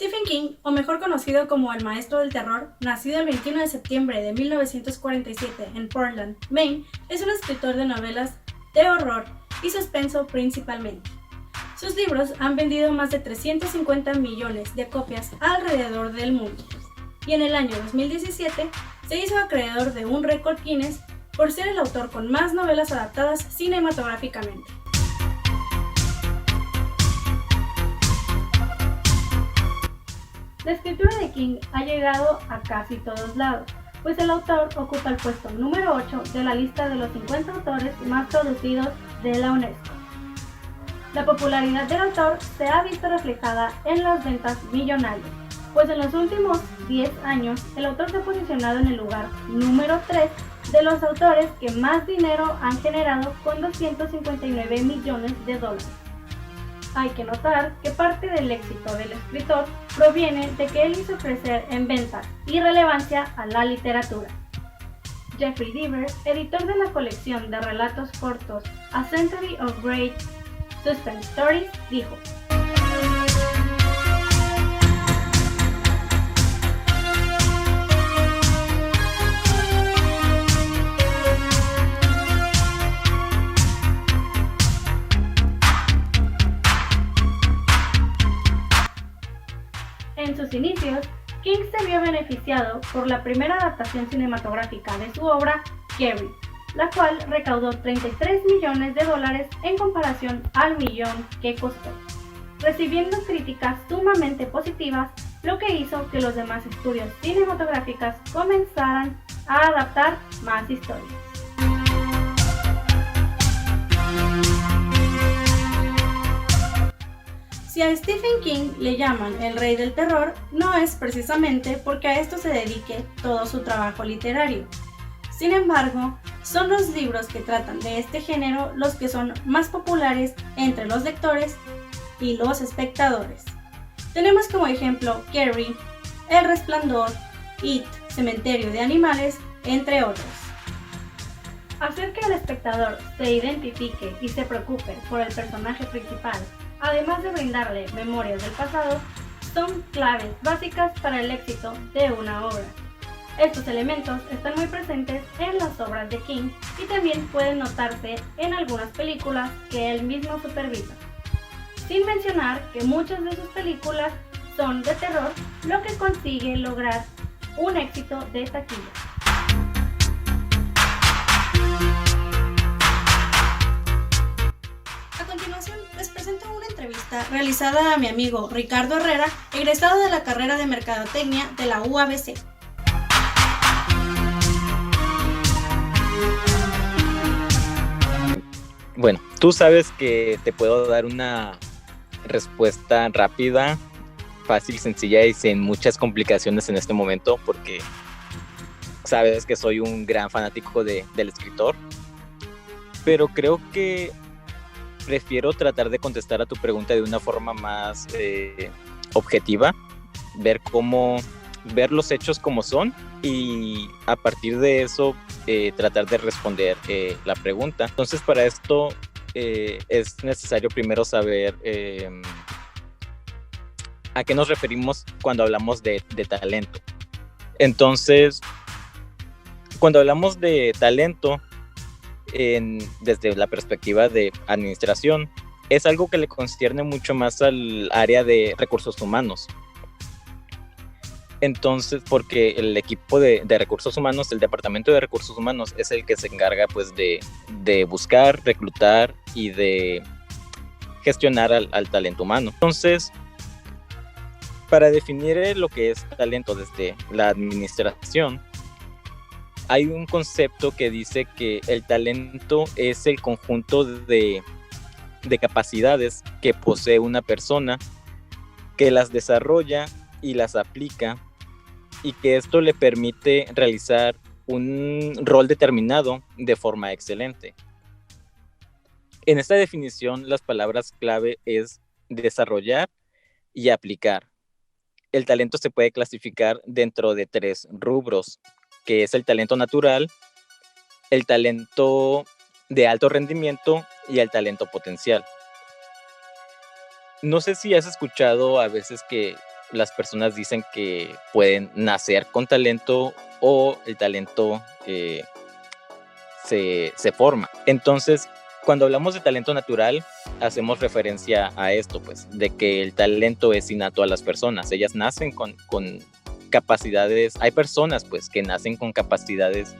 Stephen King, o mejor conocido como el Maestro del Terror, nacido el 21 de septiembre de 1947 en Portland, Maine, es un escritor de novelas de horror y suspenso principalmente. Sus libros han vendido más de 350 millones de copias alrededor del mundo, y en el año 2017 se hizo acreedor de un récord Guinness por ser el autor con más novelas adaptadas cinematográficamente. La escritura de King ha llegado a casi todos lados, pues el autor ocupa el puesto número 8 de la lista de los 50 autores más traducidos de la UNESCO. La popularidad del autor se ha visto reflejada en las ventas millonarias, pues en los últimos 10 años el autor se ha posicionado en el lugar número 3 de los autores que más dinero han generado con 259 millones de dólares. Hay que notar que parte del éxito del escritor proviene de que él hizo crecer en ventas y relevancia a la literatura. Jeffrey Deaver, editor de la colección de relatos cortos A Century of Great Suspense Stories, dijo: en sus inicios, King se vio beneficiado por la primera adaptación cinematográfica de su obra, Carrie, la cual recaudó 33 millones de dólares en comparación al millón que costó, recibiendo críticas sumamente positivas, lo que hizo que los demás estudios cinematográficos comenzaran a adaptar más historias. Si a Stephen King le llaman el rey del terror, no es precisamente porque a esto se dedique todo su trabajo literario. Sin embargo, son los libros que tratan de este género los que son más populares entre los lectores y los espectadores. Tenemos como ejemplo Carrie, El Resplandor, It, Cementerio de Animales, entre otros. Hacer que el espectador se identifique y se preocupe por el personaje principal, además de brindarle memorias del pasado, son claves básicas para el éxito de una obra. Estos elementos están muy presentes en las obras de King y también pueden notarse en algunas películas que él mismo supervisa. Sin mencionar que muchas de sus películas son de terror, lo que consigue lograr un éxito de taquilla. A continuación, les presento una entrevista realizada a mi amigo Ricardo Herrera, egresado de la carrera de Mercadotecnia de la UABC. Bueno, tú sabes que te puedo dar una respuesta rápida, fácil, sencilla y sin muchas complicaciones en este momento, porque sabes que soy un gran fanático del escritor, pero creo que prefiero tratar de contestar a tu pregunta de una forma más objetiva, ver los hechos como son y a partir de eso tratar de responder la pregunta. Entonces, para esto es necesario primero saber a qué nos referimos cuando hablamos de talento. Entonces, cuando hablamos de talento, desde la perspectiva de administración, es algo que le concierne mucho más al área de recursos humanos. Entonces, porque el equipo de recursos humanos, el departamento de recursos humanos es el que se encarga pues de buscar, reclutar y de gestionar al talento humano. Entonces, para definir lo que es talento desde la administración, hay un concepto que dice que el talento es el conjunto de capacidades que posee una persona, que las desarrolla y las aplica, y que esto le permite realizar un rol determinado de forma excelente. En esta definición, las palabras clave es desarrollar y aplicar. El talento se puede clasificar dentro de 3 rubros, que es el talento natural, el talento de alto rendimiento y el talento potencial. No sé si has escuchado a veces que las personas dicen que pueden nacer con talento o el talento se forma. Entonces, cuando hablamos de talento natural, hacemos referencia a esto, pues, de que el talento es innato a las personas. Ellas nacen con capacidades, hay personas, pues, que nacen con capacidades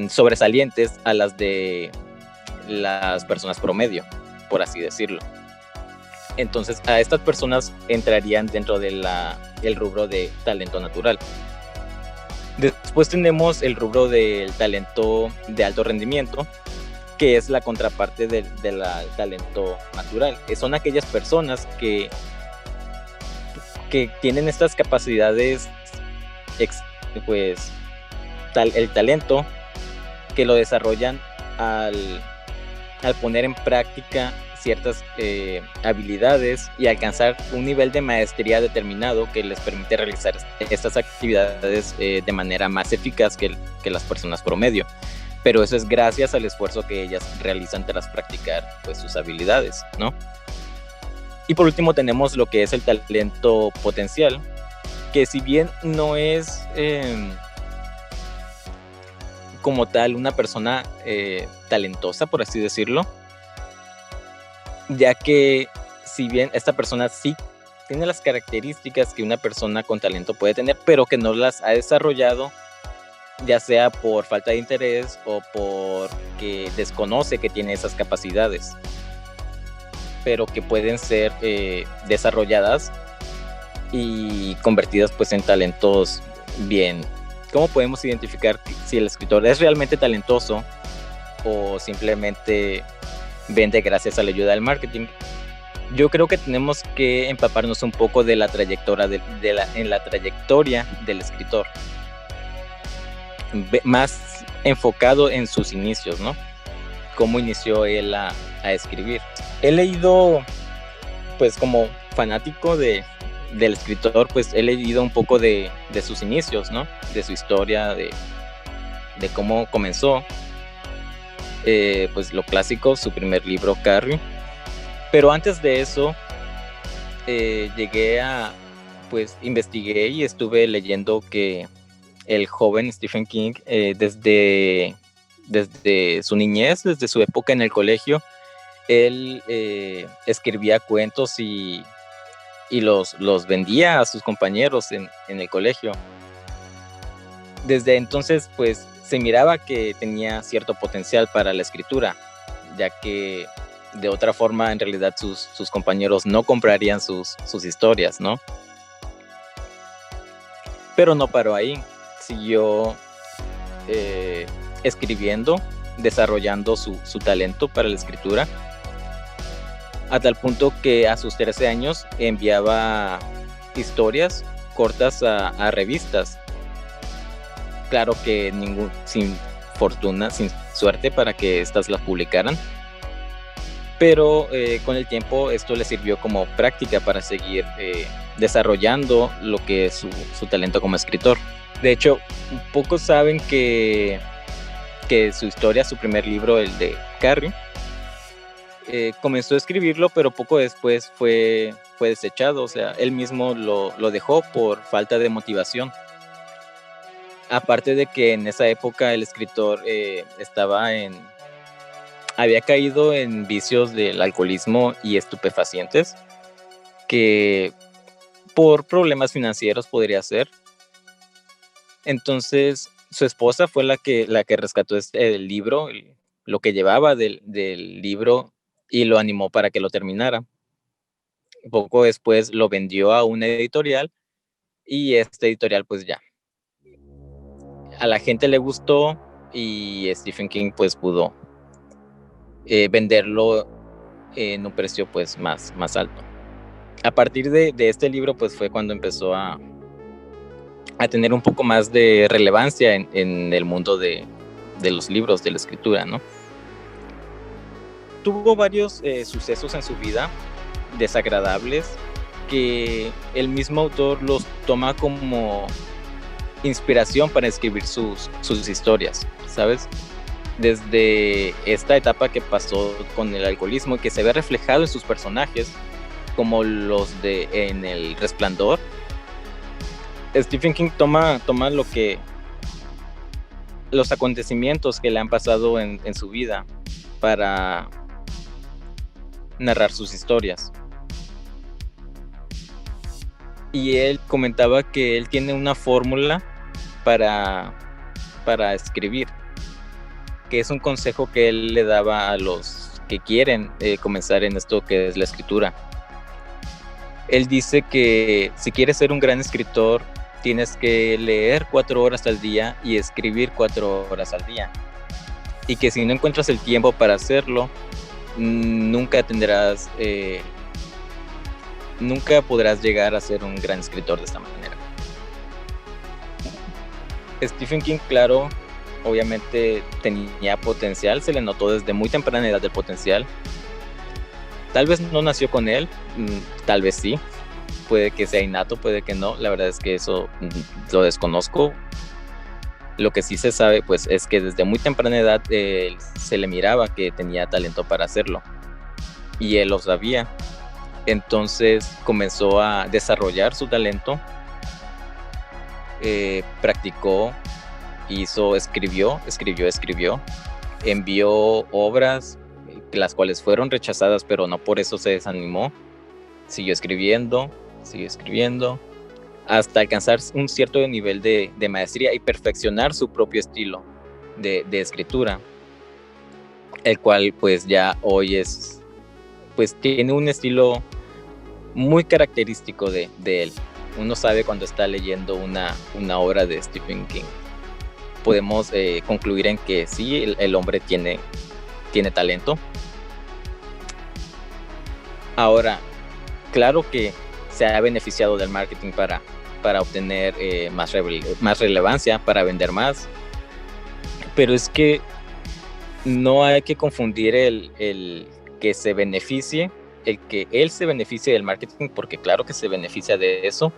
sobresalientes a las de las personas promedio, por así decirlo. Entonces, a estas personas entrarían dentro de el rubro de talento natural. Después tenemos el rubro del talento de alto rendimiento, que es la contraparte del talento natural. Son aquellas personas que tienen estas capacidades, pues, el talento, que lo desarrollan al poner en práctica ciertas habilidades y alcanzar un nivel de maestría determinado que les permite realizar estas actividades de manera más eficaz que las personas promedio. Pero eso es gracias al esfuerzo que ellas realizan tras practicar, pues, sus habilidades, ¿no? Y por último tenemos lo que es el talento potencial, que si bien no es como tal una persona talentosa, por así decirlo, ya que si bien esta persona sí tiene las características que una persona con talento puede tener, pero que no las ha desarrollado, ya sea por falta de interés o porque desconoce que tiene esas capacidades, pero que pueden ser desarrolladas y convertidas, pues, en talentos bien. ¿Cómo podemos identificar si el escritor es realmente talentoso o simplemente vende gracias a la ayuda del marketing? Yo creo que tenemos que empaparnos un poco de la trayectoria en la trayectoria del escritor, más enfocado en sus inicios, ¿no? Cómo inició él a escribir. He leído, pues, como fanático del escritor, pues he leído un poco de sus inicios, ¿no? De su historia, de cómo comenzó. Pues lo clásico, su primer libro, Carrie. Pero antes de eso, pues investigué y estuve leyendo que el joven Stephen King, desde su niñez, desde su época en el colegio, él escribía cuentos y los vendía a sus compañeros en el colegio. Desde entonces, pues, se miraba que tenía cierto potencial para la escritura, ya que de otra forma, en realidad, sus compañeros no comprarían sus historias, ¿no? Pero no paró ahí, siguió escribiendo, desarrollando su talento para la escritura, a tal punto que a sus 13 años enviaba historias cortas a revistas. Claro que sin fortuna, sin suerte para que estas las publicaran, pero con el tiempo esto le sirvió como práctica para seguir desarrollando lo que es su talento como escritor. De hecho, pocos saben que su historia, su primer libro, el de Carrie, comenzó a escribirlo, pero poco después fue desechado. O sea, él mismo lo dejó por falta de motivación. Aparte de que en esa época el escritor había caído en vicios del alcoholismo y estupefacientes, que por problemas financieros podría ser. Entonces su esposa fue la que rescató el libro, lo que llevaba del libro, y lo animó para que lo terminara. Poco después lo vendió a una editorial, y esta editorial, pues, ya a la gente le gustó, y Stephen King, pues, pudo venderlo en un precio, pues, más alto. A partir de este libro, pues, fue cuando empezó a tener un poco más de relevancia en el mundo de los libros, de la escritura, ¿no? Tuvo varios sucesos en su vida desagradables que el mismo autor los toma como inspiración para escribir sus historias, ¿sabes? Desde esta etapa que pasó con el alcoholismo, que se ve reflejado en sus personajes, como los de en El Resplandor, Stephen King toma los acontecimientos que le han pasado en su vida para narrar sus historias. Y él comentaba que él tiene una fórmula para escribir, que es un consejo que él le daba a los que quieren comenzar en esto que es la escritura. Él dice que si quieres ser un gran escritor, tienes que leer 4 horas al día y escribir 4 horas al día. Y que si no encuentras el tiempo para hacerlo, nunca podrás llegar a ser un gran escritor de esta manera. Stephen King, claro, obviamente tenía potencial, se le notó desde muy temprana edad el potencial. Tal vez no nació con él, tal vez sí, puede que sea innato, puede que no, la verdad es que eso lo desconozco. Lo que sí se sabe pues es que desde muy temprana edad se le miraba que tenía talento para hacerlo y él lo sabía. Entonces comenzó a desarrollar su talento, practicó, escribió, envió obras, las cuales fueron rechazadas, pero no por eso se desanimó. Siguió escribiendo, hasta alcanzar un cierto nivel de maestría y perfeccionar su propio estilo de escritura, el cual pues ya hoy tiene un estilo muy característico de él. Uno sabe cuando está leyendo una obra de Stephen King. Podemos concluir en que sí, el hombre tiene talento. Ahora, claro que se ha beneficiado del marketing para obtener más relevancia, para vender más, pero es que no hay que confundir el que se beneficie, el que él se beneficie del marketing, porque claro que se beneficia de eso,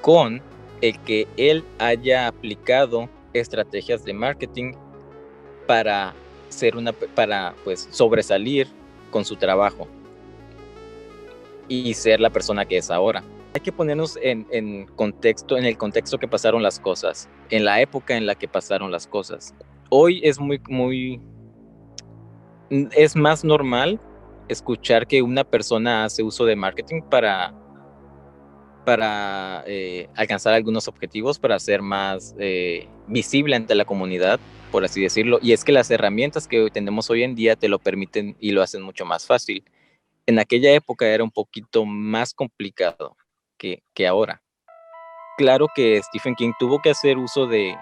con el que él haya aplicado estrategias de marketing para pues sobresalir con su trabajo y ser la persona que es ahora. Hay que ponernos en el contexto que pasaron las cosas, en la época en la que pasaron las cosas. Hoy es es más normal escuchar que una persona hace uso de marketing para alcanzar algunos objetivos, para ser más visible ante la comunidad, por así decirlo. Y es que las herramientas que tenemos hoy en día te lo permiten y lo hacen mucho más fácil. En aquella época era un poquito más complicado que ahora. Claro que Stephen King tuvo que hacer uso de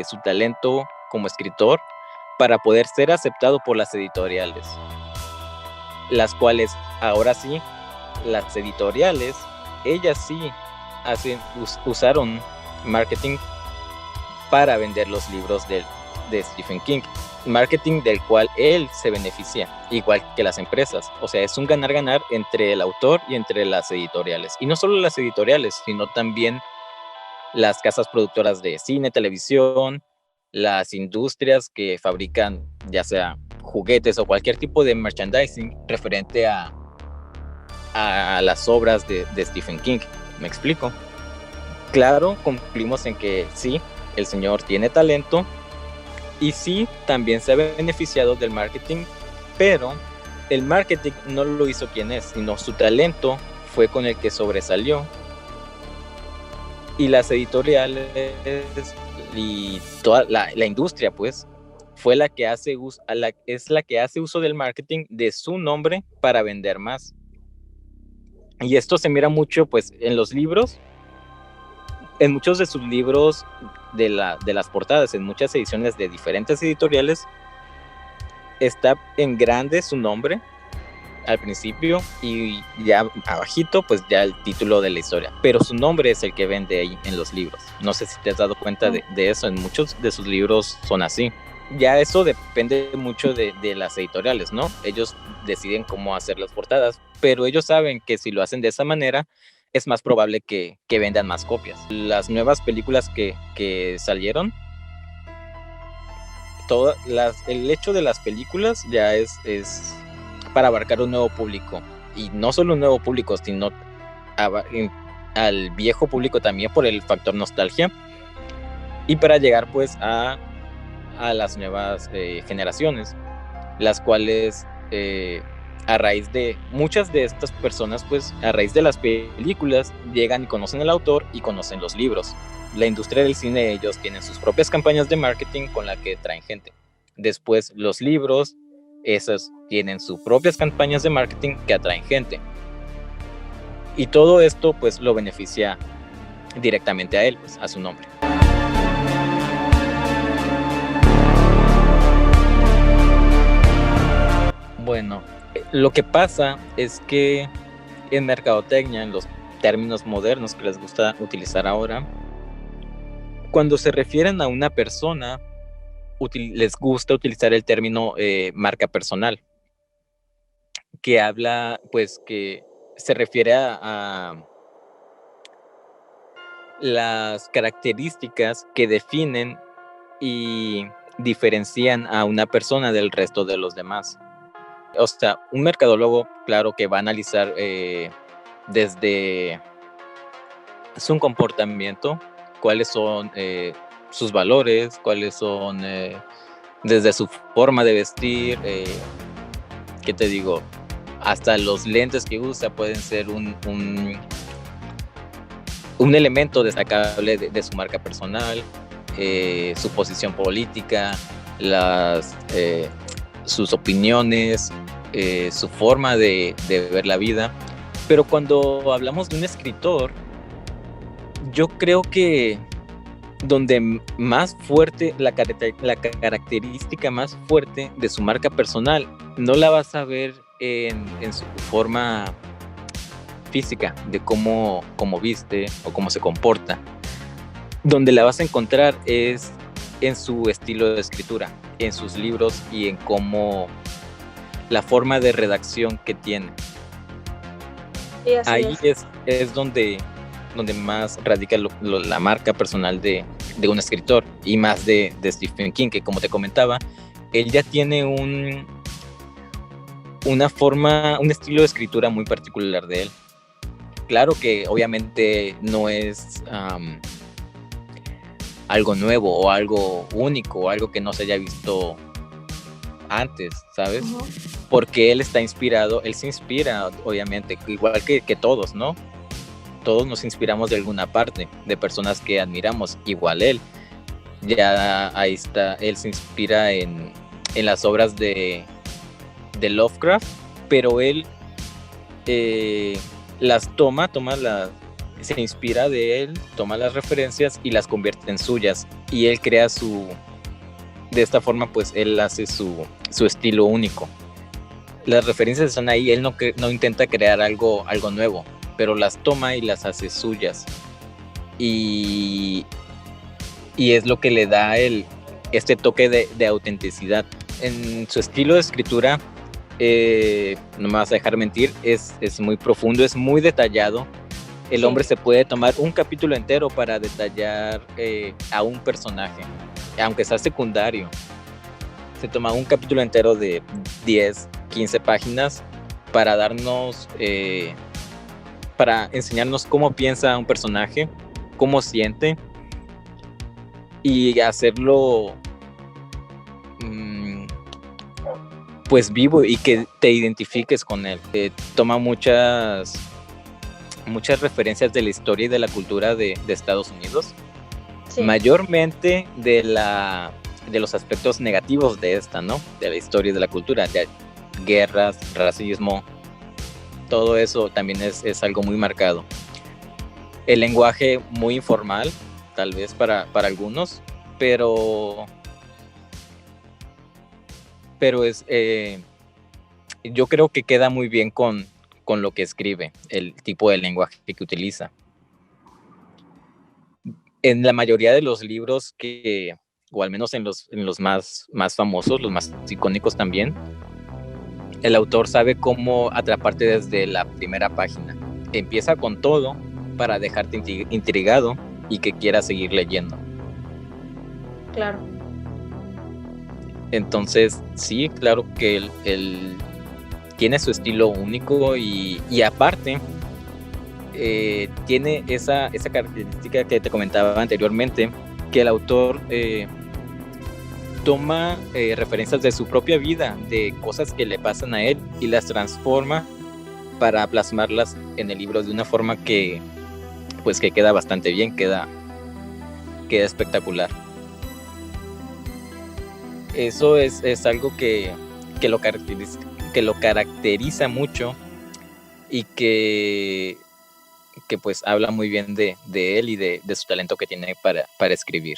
su talento como escritor para poder ser aceptado por las editoriales, las cuales ahora sí, las editoriales, ellas sí usaron marketing para vender los libros de Stephen King, marketing del cual él se beneficia, igual que las empresas. O sea, es un ganar-ganar entre el autor y entre las editoriales. Y no solo las editoriales, sino también las casas productoras de cine, televisión, las industrias que fabrican ya sea juguetes o cualquier tipo de merchandising referente a las obras de Stephen King. ¿Me explico? Claro, concluimos en que sí, el señor tiene talento y sí, también se ha beneficiado del marketing, pero el marketing no lo hizo quien es, sino su talento fue con el que sobresalió. Y las editoriales y toda la industria, pues, fue la que hace uso del marketing de su nombre para vender más. Y esto se mira mucho, pues, en los libros, en muchos de sus libros de las portadas, en muchas ediciones de diferentes editoriales, está en grande su nombre al principio y ya abajito pues ya el título de la historia, pero su nombre es el que vende ahí en los libros. No sé si te has dado cuenta de eso, en muchos de sus libros son así. Ya eso depende mucho de las editoriales, ¿no? Ellos deciden cómo hacer las portadas, pero ellos saben que si lo hacen de esa manera es más probable que vendan más copias. Las nuevas películas que salieron, el hecho de las películas ya es para abarcar un nuevo público. y no solo un nuevo público, sino al viejo público también por el factor nostalgia, y para llegar pues a las nuevas generaciones, las cuales a raíz de muchas de estas personas, pues a raíz de las películas llegan y conocen al autor y conocen los libros. La industria del cine, ellos tienen sus propias campañas de marketing con la que traen gente. Después los libros, esos tienen sus propias campañas de marketing que atraen gente. Y todo esto pues lo beneficia directamente a él, pues, a su nombre. Bueno, lo que pasa es que en mercadotecnia, en los términos modernos que les gusta utilizar ahora, cuando se refieren a una persona, les gusta utilizar el término marca personal, que habla, pues, que se refiere a las características que definen y diferencian a una persona del resto de los demás. O sea, un mercadólogo, claro que va a analizar desde su comportamiento, cuáles son sus valores, cuáles son desde su forma de vestir, ¿qué te digo? Hasta los lentes que usa pueden ser un elemento destacable de su marca personal, su posición política, sus opiniones, su forma de ver la vida. Pero cuando hablamos de un escritor, yo creo que donde más fuerte, la característica más fuerte de su marca personal, no la vas a ver en su forma física, de cómo viste o cómo se comporta. Donde la vas a encontrar es en su estilo de escritura, en sus libros y en cómo la forma de redacción que tiene. Ahí es donde más radica la marca personal de un escritor, y más de Stephen King, que como te comentaba, él ya tiene un estilo de escritura muy particular de él. Claro que obviamente no es algo nuevo o algo único o algo que no se haya visto antes, ¿sabes? Uh-huh. Porque él se inspira, obviamente, igual que todos, ¿no? Todos nos inspiramos de alguna parte, de personas que admiramos, igual él. Ya ahí está, él se inspira en las obras de Lovecraft, pero él las se inspira de él, toma las referencias y las convierte en suyas, y él crea de esta forma pues él hace su estilo único. Las referencias están ahí, él no intenta crear algo nuevo, pero las toma y las hace suyas, y es lo que le da este toque de autenticidad. En su estilo de escritura, no me vas a dejar mentir, es muy profundo, es muy detallado. El hombre se puede tomar un capítulo entero para detallar a un personaje, aunque sea secundario. Se toma un capítulo entero de 10, 15 páginas para darnos, para enseñarnos cómo piensa un personaje, cómo siente, y hacerlo pues vivo y que te identifiques con él. Toma muchas referencias de la historia y de la cultura de Estados Unidos, sí. Mayormente de los aspectos negativos de esta, ¿no? De la historia y de la cultura, de guerras, racismo, todo eso también es algo muy marcado. El lenguaje muy informal, tal vez para algunos, pero yo creo que queda muy bien con lo que escribe, el tipo de lenguaje que utiliza. En la mayoría de los libros o al menos en los más famosos, los más icónicos también, el autor sabe cómo atraparte desde la primera página. Empieza con todo para dejarte intrigado y que quieras seguir leyendo. Claro. Entonces, sí, claro que él tiene su estilo único y aparte tiene esa característica que te comentaba anteriormente, que el autor toma referencias de su propia vida, de cosas que le pasan a él y las transforma para plasmarlas en el libro de una forma que pues que queda bastante bien, queda espectacular. Eso es algo que lo caracteriza mucho y que pues habla muy bien de él y de su talento que tiene para escribir.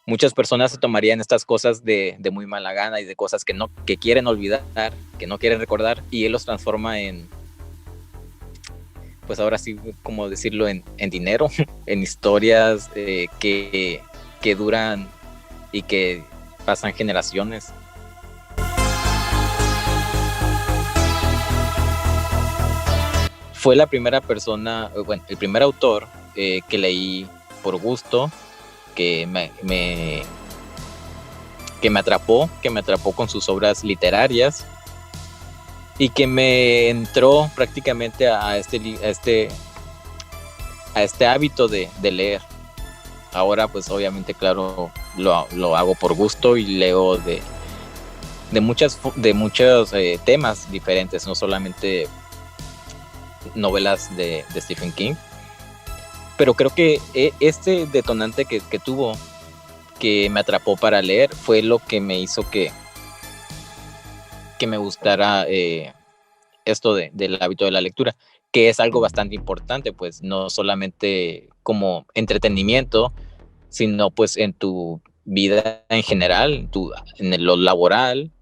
Muchas personas se tomarían estas cosas de muy mala gana y de cosas que quieren olvidar, que no quieren recordar, y él los transforma en, pues ahora sí, como decirlo, en dinero, en historias que duran y que pasan generaciones. Fue la primera persona, bueno, el primer autor que leí por gusto, que me atrapó con sus obras literarias y que me entró prácticamente a este hábito de leer. Ahora pues obviamente, claro, lo hago por gusto y leo de muchos temas diferentes, no solamente novelas de Stephen King, pero creo que este detonante que tuvo, que me atrapó para leer, fue lo que me hizo que me gustara esto del hábito de la lectura, que es algo bastante importante, pues no solamente como entretenimiento, sino pues en tu vida en general, en lo laboral,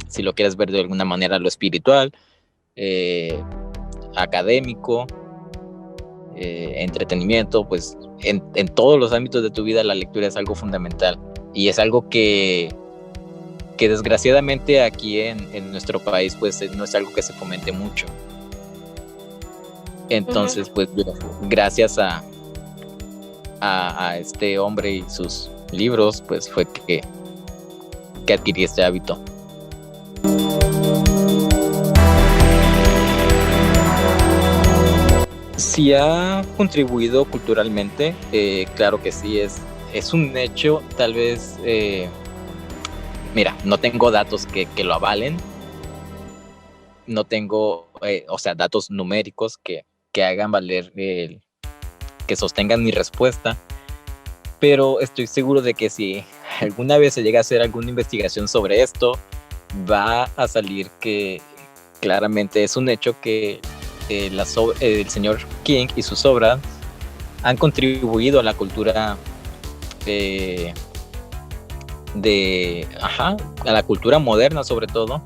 si lo quieres ver de alguna manera, lo espiritual, académico, entretenimiento, pues en todos los ámbitos de tu vida la lectura es algo fundamental y es algo que desgraciadamente aquí en nuestro país pues no es algo que se fomente mucho. Entonces pues gracias a este hombre y sus libros pues fue que adquirí este hábito. Si ha contribuido culturalmente, claro que sí, es un hecho, tal vez, mira, no tengo datos que lo avalen, no tengo, datos numéricos que hagan valer, que sostengan mi respuesta, pero estoy seguro de que si alguna vez se llega a hacer alguna investigación sobre esto, va a salir que claramente es un hecho que el señor King y sus obras han contribuido a la cultura a la cultura moderna, sobre todo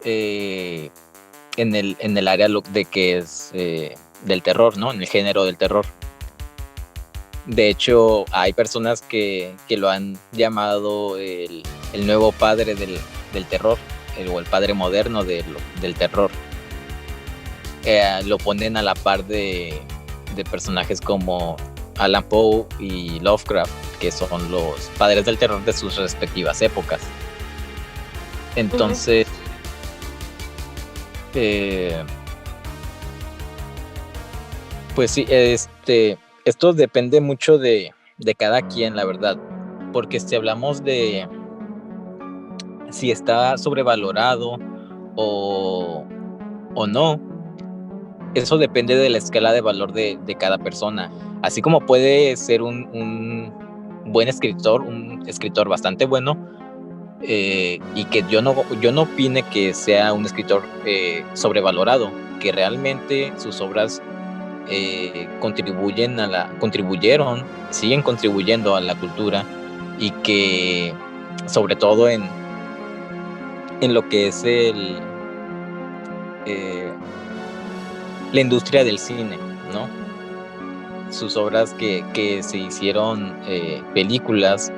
en el área de que es del terror, ¿no? En el género del terror. De hecho, hay personas que lo han llamado el nuevo padre del terror, o el padre moderno del terror. Lo ponen a la par de personajes como Allan Poe y Lovecraft, que son los padres del terror de sus respectivas épocas. Entonces, pues sí, esto depende mucho de cada quien, la verdad, porque si hablamos de si está sobrevalorado o no, eso depende de la escala de valor de cada persona. Así como puede ser un buen escritor, un escritor bastante bueno, y que yo no opine que sea un escritor sobrevalorado, que realmente sus obras siguen contribuyendo a la cultura, y que sobre todo en lo que es la industria del cine, ¿no? Sus obras que se hicieron películas,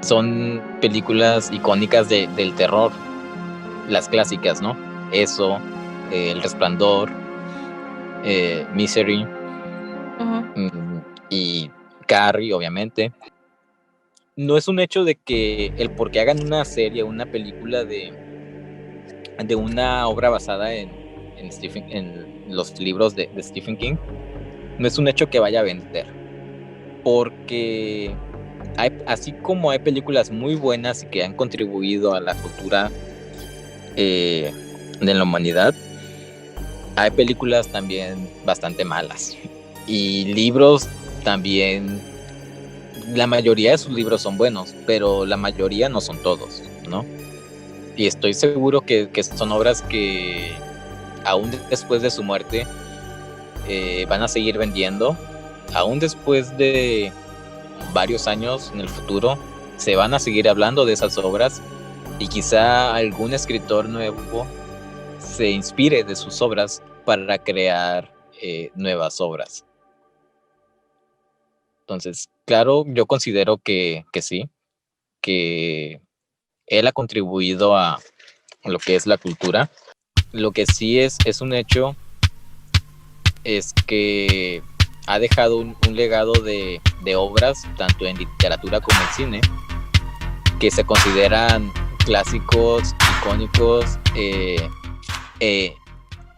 son películas icónicas del terror, las clásicas, ¿no? Eso, El Resplandor, Misery, y Carrie, obviamente. no es un hecho de que el por qué hagan una serie, una película de una obra basada en los libros de Stephen King, no es un hecho que vaya a vender, porque así como hay películas muy buenas y que han contribuido a la cultura de la humanidad, hay películas también bastante malas, y libros también. La mayoría de sus libros son buenos, pero la mayoría no son todos, ¿no? Y estoy seguro que son obras que aún después de su muerte van a seguir vendiendo, aún después de varios años en el futuro se van a seguir hablando de esas obras, y quizá algún escritor nuevo se inspire de sus obras para crear nuevas obras. Entonces, claro, yo considero que sí, que él ha contribuido a lo que es la cultura. Lo que sí es un hecho es que ha dejado un legado de obras, tanto en literatura como en cine, que se consideran clásicos, icónicos,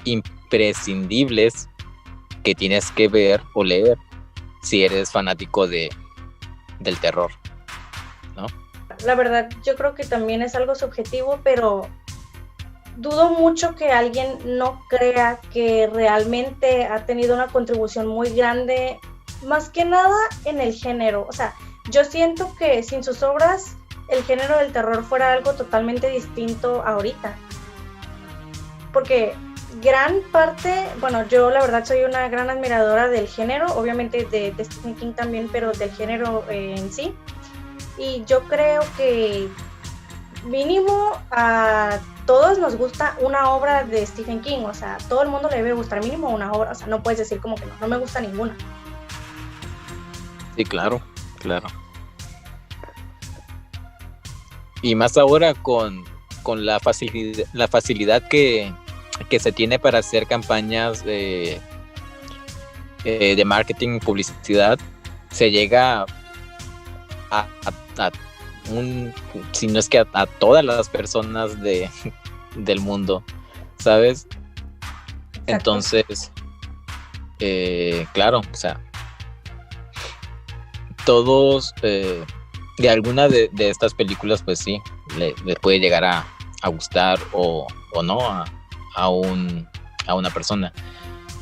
imprescindibles, que tienes que ver o leer si eres fanático del terror, ¿no? La verdad, yo creo que también es algo subjetivo, pero dudo mucho que alguien no crea que realmente ha tenido una contribución muy grande, más que nada en el género. O sea, yo siento que sin sus obras el género del terror fuera algo totalmente distinto ahorita. Porque gran parte, bueno, yo la verdad soy una gran admiradora del género, obviamente de Stephen King también, pero del género en sí. Y yo creo que mínimo a todos nos gusta una obra de Stephen King, o sea, todo el mundo le debe gustar mínimo una obra, o sea, no puedes decir como que no me gusta ninguna. Sí, claro. Y más ahora con la facilidad que se tiene para hacer campañas de marketing, publicidad, se llega a si no es que a todas las personas del mundo, ¿sabes? Exacto. Entonces, claro, o sea, todos de alguna de estas películas, pues sí, le puede llegar a gustar o no a una persona.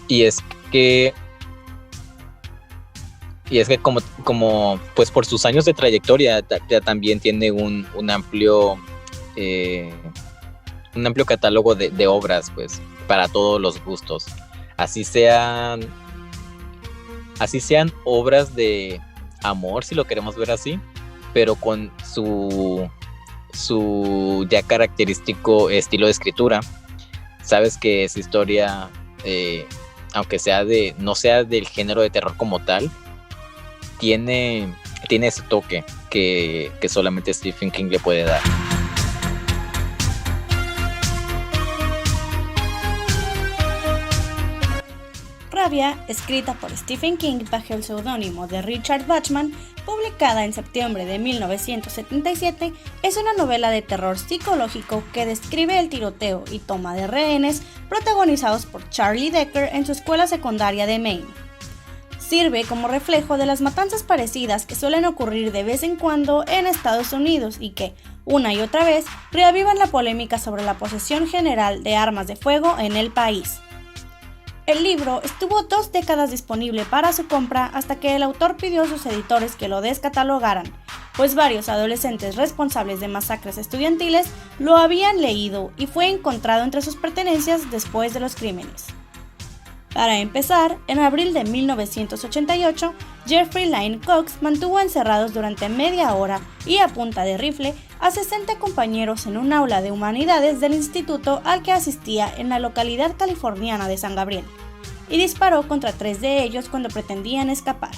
Y es que como pues por sus años de trayectoria ya también tiene un amplio catálogo de obras, pues, para todos los gustos. Así sean obras de amor, si lo queremos ver así, pero con su ya característico estilo de escritura. Sabes que esa historia, aunque no sea del género de terror como tal, tiene ese toque que solamente Stephen King le puede dar. Rabia, escrita por Stephen King bajo el seudónimo de Richard Bachman, publicada en septiembre de 1977, es una novela de terror psicológico que describe el tiroteo y toma de rehenes protagonizados por Charlie Decker en su escuela secundaria de Maine. Sirve como reflejo de las matanzas parecidas que suelen ocurrir de vez en cuando en Estados Unidos y que, una y otra vez, reavivan la polémica sobre la posesión general de armas de fuego en el país. El libro estuvo 2 décadas disponible para su compra hasta que el autor pidió a sus editores que lo descatalogaran, pues varios adolescentes responsables de masacres estudiantiles lo habían leído y fue encontrado entre sus pertenencias después de los crímenes. Para empezar, en abril de 1988, Jeffrey Lane Cox mantuvo encerrados durante media hora y a punta de rifle a 60 compañeros en un aula de humanidades del instituto al que asistía en la localidad californiana de San Gabriel, y disparó contra 3 de ellos cuando pretendían escapar.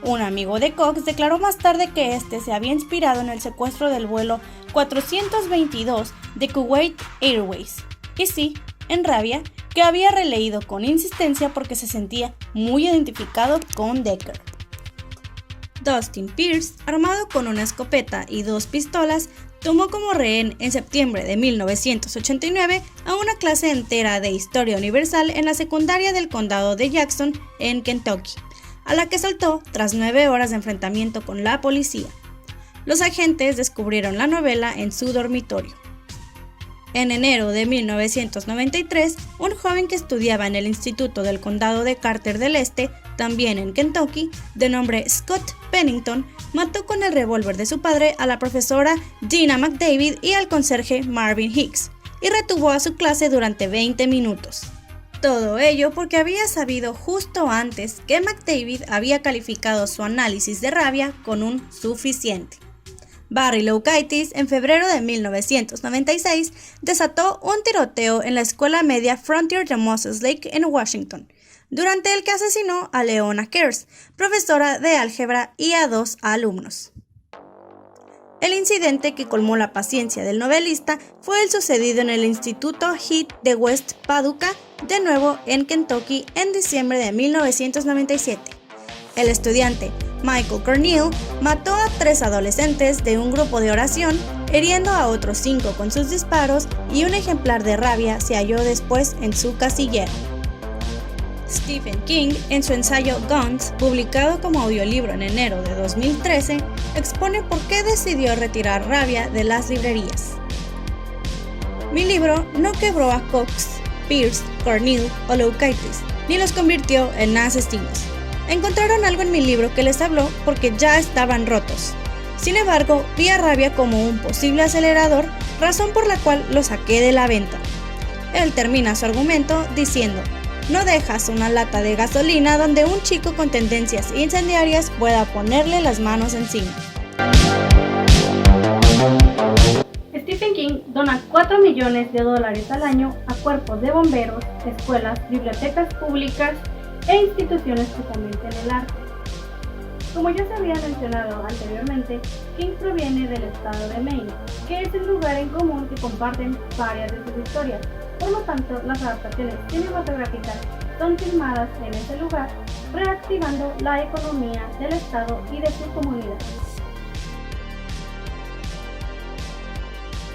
Un amigo de Cox declaró más tarde que este se había inspirado en el secuestro del vuelo 422 de Kuwait Airways, y sí, en Rabia, que había releído con insistencia porque se sentía muy identificado con Decker. Dustin Pierce, armado con una escopeta y 2 pistolas, tomó como rehén en septiembre de 1989 a una clase entera de historia universal en la secundaria del condado de Jackson, en Kentucky, a la que saltó tras 9 horas de enfrentamiento con la policía. Los agentes descubrieron la novela en su dormitorio. En enero de 1993, un joven que estudiaba en el Instituto del Condado de Carter del Este, también en Kentucky, de nombre Scott Pennington, mató con el revólver de su padre a la profesora Dina McDavid y al conserje Marvin Hicks, y retuvo a su clase durante 20 minutos. Todo ello porque había sabido justo antes que McDavid había calificado su análisis de rabia con un suficiente. Barry Loukaitis, en febrero de 1996, desató un tiroteo en la escuela media Frontier de Moses Lake en Washington, durante el que asesinó a Leona Kearse, profesora de álgebra, y a 2 alumnos. El incidente que colmó la paciencia del novelista fue el sucedido en el Instituto Heath de West Paducah, de nuevo en Kentucky, en diciembre de 1997. El estudiante Michael Cornell mató a 3 adolescentes de un grupo de oración, hiriendo a otros 5 con sus disparos, y un ejemplar de rabia se halló después en su casillero. Stephen King, en su ensayo Guns, publicado como audiolibro en enero de 2013, expone por qué decidió retirar Rabia de las librerías. Mi libro no quebró a Cox, Pierce, Cornell o Loukaitis, ni los convirtió en asesinos. Encontraron algo en mi libro que les habló porque ya estaban rotos. Sin embargo, vi a Rabia como un posible acelerador, razón por la cual lo saqué de la venta. Él termina su argumento diciendo: no dejas una lata de gasolina donde un chico con tendencias incendiarias pueda ponerle las manos encima. Stephen King dona $4 millones al año a cuerpos de bomberos, escuelas, bibliotecas públicas e instituciones que fomenten el arte. Como ya se había mencionado anteriormente, King proviene del estado de Maine, que es el lugar en común que comparten varias de sus historias. Por lo tanto, las adaptaciones cinematográficas son filmadas en ese lugar, reactivando la economía del estado y de su comunidad.